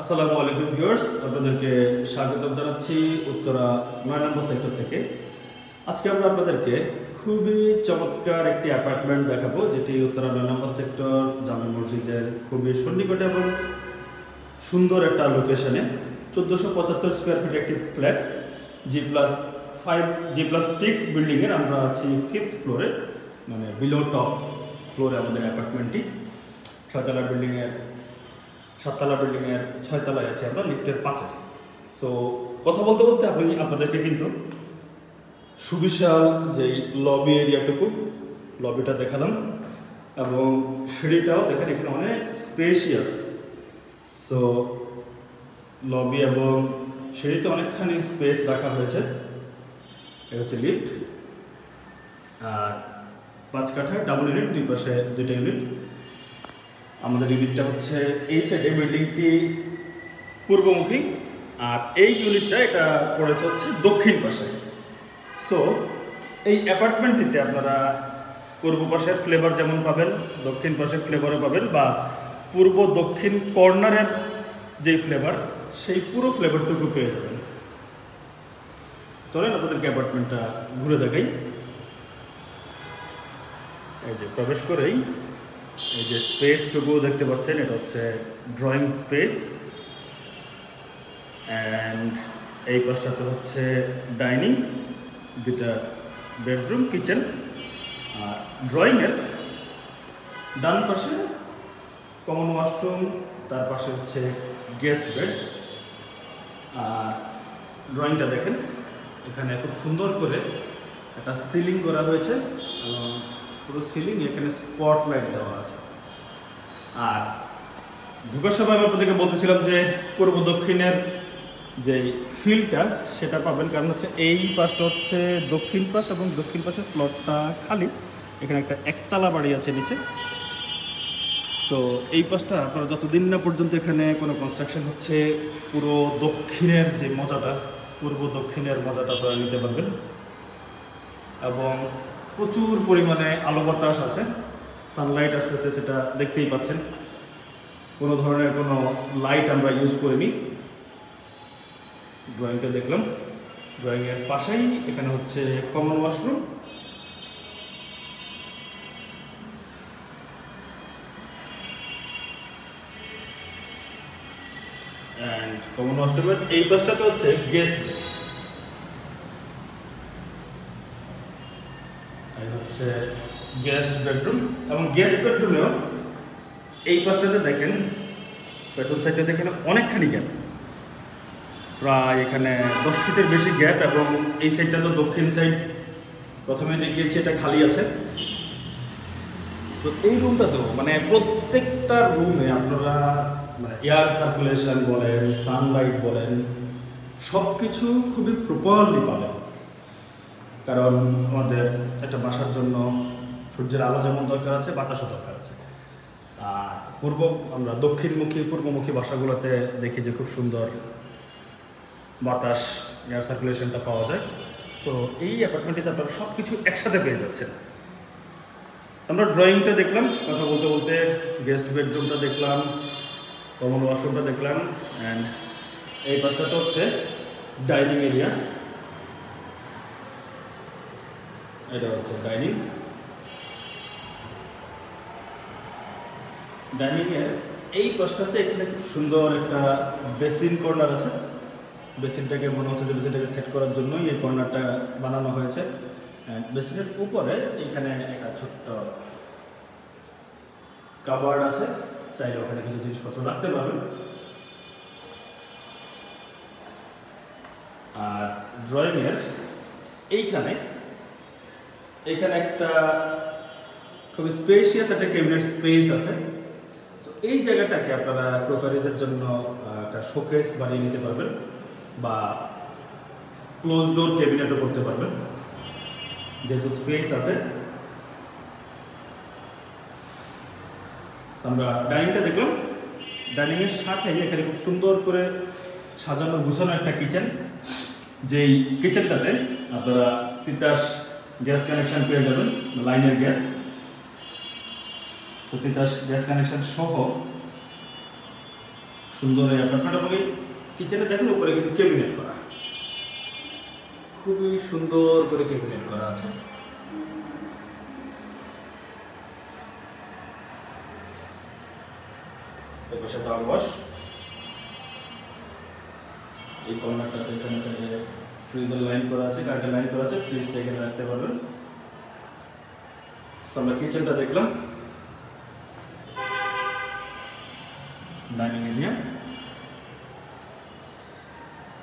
আসসালামু আলাইকুম ভিউয়ার্স, আপনাদেরকে স্বাগত জানাচ্ছি উত্তরা 9 নম্বর সেক্টর থেকে। আজকে আমরা আপনাদেরকে খুবই চমৎকার একটি অ্যাপার্টমেন্ট দেখাবো, যেটি উত্তরা 9 নম্বর সেক্টর জামে মসজিদের খুবই সন্নিকটে এবং সুন্দর একটা লোকেশনে 1475 স্কোয়ার ফিট একটি ফ্ল্যাট, G+5 G+6 বিল্ডিংয়ের। আমরা আছি 5th ফ্লোরে, মানে বিলো টপ ফ্লোরে আমাদের অ্যাপার্টমেন্টটি। 6তলা বিল্ডিংয়ের 7তলা বিল্ডিংয়ের 6 তলায় আছে আমরা, লিফটের 5-এ। সো কথা বলতে বলতে আপনাদেরকে কিন্তু সুবিশাল যেই লবি এরিয়াটুকু, লবিটা দেখালাম এবং সিঁড়িটাও দেখেন, এখানে অনেক স্পেশিয়াস। সো লবি এবং সিঁড়িতে অনেকখানি স্পেস রাখা হয়েছে। এ হচ্ছে লিফট, আর 5 কাঠায় ডাবল ইউনিট, দুই পাশে 2টা ইউনিট। আমাদের ইউনিটটা হচ্ছে এই সাইডে, বিল্ডিংটি পূর্বমুখী, আর এই ইউনিটটা এটা পড়েছে হচ্ছে দক্ষিণ পাশে। সো এই অ্যাপার্টমেন্টটিতে আপনারা পূর্ব পাশের ফ্লেভার যেমন পাবেন, দক্ষিণ পাশের ফ্লেভারও পাবেন, বা পূর্ব দক্ষিণ কর্নারের যেই ফ্লেভার, সেই পুরো ফ্লেভারটুকু পেয়ে যাবেন। চলেন আপনাদেরকে অ্যাপার্টমেন্টটা ঘুরে দেখাই। এই যে প্রবেশ করেই এই যে স্পেসটুকু দেখতে পাচ্ছেন, এটা হচ্ছে ড্রয়িং স্পেস, অ্যান্ড এই পাশটাতে হচ্ছে ডাইনিং, 2টা বেডরুম, কিচেন। আর ড্রয়িংয়ের ডান পাশে কমন ওয়াশরুম, তার পাশে হচ্ছে গেস্ট বেড। আর ড্রয়িংটা দেখেন, এখানে খুব সুন্দর করে একটা সিলিং করা হয়েছে এবং পুরো সিলিং এখানে স্পটলাইট দেওয়া আছে। আর ঢোকার সময় আমি আপনাদেরকে বলতেছিলাম যে পূর্ব দক্ষিণের যে ফিল্ডটা সেটা পাবেন, কারণ হচ্ছে এই পাশটা হচ্ছে দক্ষিণ পাশ এবং দক্ষিণ পাশের প্লটটা খালি। এখানে একটা একতলা বাড়ি আছে নিচে। সো এই পাশটা আপনারা যতদিন না পর্যন্ত এখানে কোনো কনস্ট্রাকশন হচ্ছে, পুরো দক্ষিণের যে মজাটা, পূর্ব দক্ষিণের মজাটা আপনারা নিতে পারবেন। এবং প্রচুর পরিমাণে আলো বাতাস আছে, সানলাইট আসতেছে, সেটা দেখতেই পাচ্ছেন। কোনো ধরনের কোনো লাইট আমরা ইউজ করিনি। ড্রয়িংটা দেখলাম, ড্রয়িংয়ের পাশেই এখানে হচ্ছে কমন ওয়াশরুম। অ্যান্ড কমন ওয়াশরুমের এই পাশটাতে হচ্ছে গেস্ট বেড। হচ্ছে গেস্ট বেডরুম, এবং গেস্ট বেডরুমেও এই পাশটাতে দেখেন, পেছন সাইডে দেখেন অনেকখানি গ্যাপ, প্রায় এখানে 10 ফিটের বেশি গ্যাপ। এবং এই সাইডটা তো দক্ষিণ সাইড, প্রথমে দেখিয়েছি, এটা খালি আছে। তো এই রুমটা তো মানে প্রত্যেকটা রুমে আপনারা মানে এয়ার সার্কুলেশন বলেন, সানলাইট বলেন, সব কিছু খুবই প্রপারলি পাবেন। কারণ আমাদের একটা বাসার জন্য সূর্যের আলো যেমন দরকার আছে, বাতাসও দরকার আছে। আর আমরা দক্ষিণমুখী পূর্বমুখী বাসাগুলোতে দেখি যে খুব সুন্দর বাতাস, এয়ার সার্কুলেশনটা পাওয়া যায়। সো এই অ্যাপার্টমেন্টটিতে আপনারা সব কিছু একসাথে পেয়ে যাচ্ছেন। আমরা ড্রয়িংটা দেখলাম, কথা বলতে বলতে গেস্ট বেডরুমটা দেখলাম, কমন ওয়াশরুমটা দেখলাম, অ্যান্ড এই পাশটাতে হচ্ছে ডাইনিং এরিয়া। এটা হচ্ছে ডাইনিং। ডাইনিংয়ের এই পাশটাতে এখানে খুব সুন্দর একটা বেসিন কর্নার আছে। বেসিনটাকে মনে হচ্ছে যে বেসিনটাকে সেট করার জন্যই এই কর্নারটা বানানো হয়েছে। বেসিনের উপরে এখানে একটা ছোট্ট কাবার্ড আছে, চাইলে ওখানে কিছু জিনিসপত্র রাখতে পারবেন। আর ড্রয়িংয়ের এইখানে একটা খুব স্পেশিয়াস একটা ক্যাবিনেট স্পেস আছে। তো এই জায়গাটাকে আপনারা ক্রোকারিজের জন্য একটা শোকেস বানিয়ে নিতে পারবেন, বা ক্লোজ ডোর ক্যাবিনেটও করতে পারবেন, যেহেতু স্পেস আছে। আমরা ডাইনিংটা দেখলাম, ডাইনিংয়ের সাথে এখানে খুব সুন্দর করে সাজানো গুছানো একটা কিচেন। যেই কিচেনটাতে আপনারা 3 গ্যাস কানেকশন পেয়ে যাবেন, লাইনের গ্যাস। তো 3 গ্যাস কানেকশন সহ সুন্দর এই অ্যাপার্টমেন্ট এবং এই কিচেনে দেখেন উপরে কিন্তু ক্যাবিনেট করা, খুবই সুন্দর করে ক্যাবিনেট করা আছে। এপাশে ডাউন ওয়াশ, এই কর্নারটাতে এখানে চাইলে ফ্রিজের লাইন করা আছে, কারেন্টের লাইন করা আছে, ফ্রিজটা এখানে রাখতে পারবেন। তো আমরা কিচেনটা দেখলাম, ডাইনিং এরিয়া।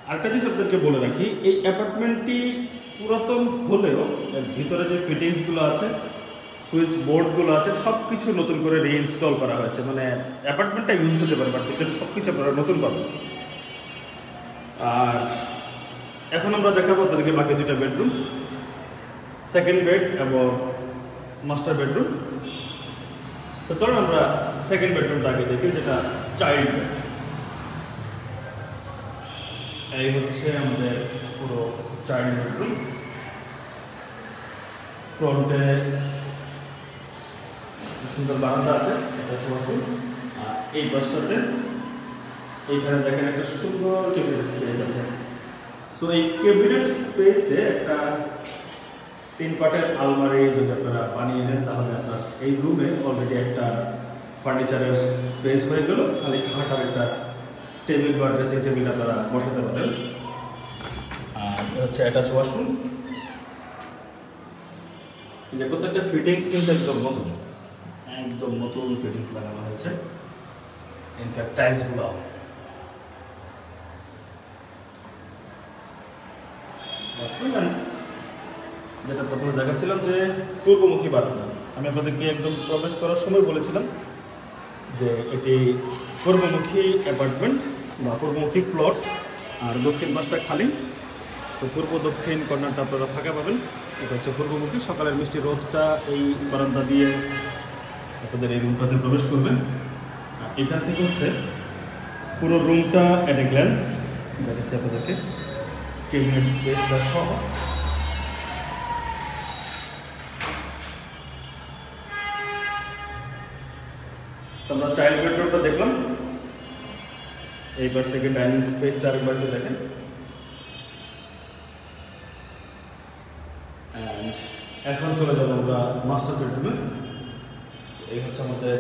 আরেকটা জিনিস আপনাদেরকে বলে রাখি, এই অ্যাপার্টমেন্টটি পুরাতন হলেও এর ভিতরে যে ফিটিংসগুলো আছে, সুইচ বোর্ডগুলো আছে, সব কিছু নতুন করে রিইনস্টল করা হয়েছে। মানে অ্যাপার্টমেন্টটা ইউজ হতে পারে, বাট ভিতরে সব কিছু আপনারা নতুন পাবেন। আর এখন আমরা দেখাবো তাদেরকে বাকি দুইটা বেডরুম, সেকেন্ড বেড এবং মাস্টার বেডরুম। তো চলুন আমরা সেকেন্ড বেডরুমটা আগে দেখি, যেটা চাইল্ড বেড। এই হচ্ছে আমাদের পুরো চাইল্ড বেডরুম। ফ্রন্টে সুন্দর বারান্দা আছে, এটা হচ্ছে ওয়াশরুম। আর এই পাশটাতে এইখানে দেখেন একটা সুন্দর ক্যাবিনেট স্পেস আছে। সো এই ক্যাবিনেট স্পেসে একটা 3 পার্টের আলমারি যদি আপনারা বানিয়ে নেন, তাহলে আপনার এই রুমে অলরেডি একটা ফার্নিচারের স্পেস হয়ে গেল। খালি খাটার একটা টেবিল বা ড্রেসিং টেবিল আপনারা বসাতে পারেন। আর হচ্ছে অ্যাটাচ ওয়াশরুম। যে প্রত্যেকটা ফিটিংস কিন্তু একদম নতুন ফিটিংস লাগানো হয়েছে। ইনফ্যাক্ট টাইলসগুলো যেটা প্রথমে দেখাচ্ছিলাম যে পূর্বমুখী বারান্দা, আমি আপনাদেরকে একদম প্রবেশ করার সময় বলেছিলাম যে এটি পূর্বমুখী অ্যাপার্টমেন্ট বা পূর্বমুখী প্লট, আর দক্ষিণ পাশটা খালি। তো পূর্ব দক্ষিণ কর্নারটা আপনারা ফাঁকা পাবেন। এটা হচ্ছে পূর্বমুখী। সকালের মিষ্টি রোদটা এই বারান্দা দিয়ে আপনাদের এই রুমটাতে প্রবেশ করবেন। আর এখান থেকে হচ্ছে পুরো রুমটা অ্যাট এ গ্ল্যান্স দেখাচ্ছে আপনাদেরকে, ক্যাবিনেট স্পেসটা সহ। আমরা চাইল্ড বেডরুমটা দেখলাম, এই পাশ থেকে ডাইনিং স্পেসটা আরেকবার একটু দেখেন। অ্যান্ড এখন চলে যাবো আমরা মাস্টার বেডরুমে। এই হচ্ছে আমাদের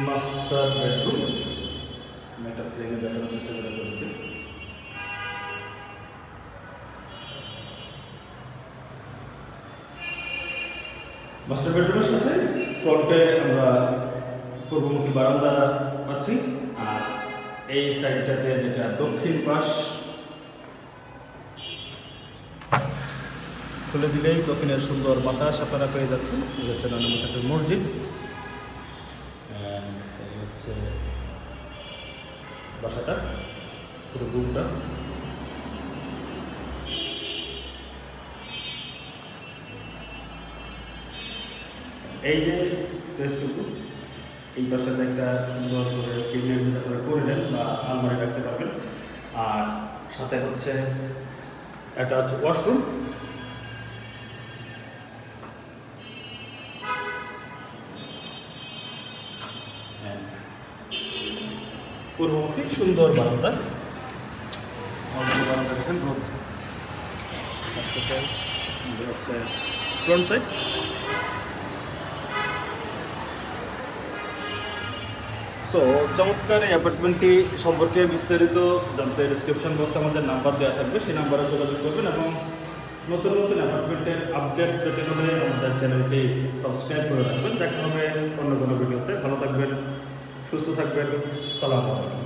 মাস্টার বেডরুম। আমি একটা ফ্রেমে দেখানোর চেষ্টা করি আপনাদেরকে। মাস্টার বেডরুমের সাথে ফ্রন্টে আমরা পূর্বমুখী বারান্দা পাচ্ছি। আর এই সাইডটাতে যেটা দক্ষিণ পাশ খুলে দিলেই দক্ষিণের সুন্দর বাতাস আপনারা পেয়ে যাচ্ছেন। এই হচ্ছে 9 নম্বর সেক্টর মসজিদ। এই হচ্ছে বাসাটা, পুরো রুমটা। এই যে স্পেসটুকু, এই পাশটাতে একটা সুন্দর করে ক্যাবিনেট যেটা করে করে নেন বা আলমারি রাখতে পারবেন। আর সাথে হচ্ছে একটা হচ্ছে ওয়াশরুম। পূর্বমুখী সুন্দর বারান্দা, বারান্দা দেখেন রোড হচ্ছে ফ্রন্ট সাইড। সো চমৎকার এই অ্যাপার্টমেন্টটি সম্পর্কে বিস্তারিত জানতে ডিসক্রিপশন বক্সে আমাদের নাম্বার দেওয়া থাকবে, সেই নাম্বারে যোগাযোগ করবেন। এবং নতুন অ্যাপার্টমেন্টের আপডেট পেতে হলে আমাদের চ্যানেলটি সাবস্ক্রাইব করে রাখবেন। দেখা হবে অন্য কোনো ভিডিওতে। ভালো থাকবেন, সুস্থ থাকবেন। সালাম আলাইকুম।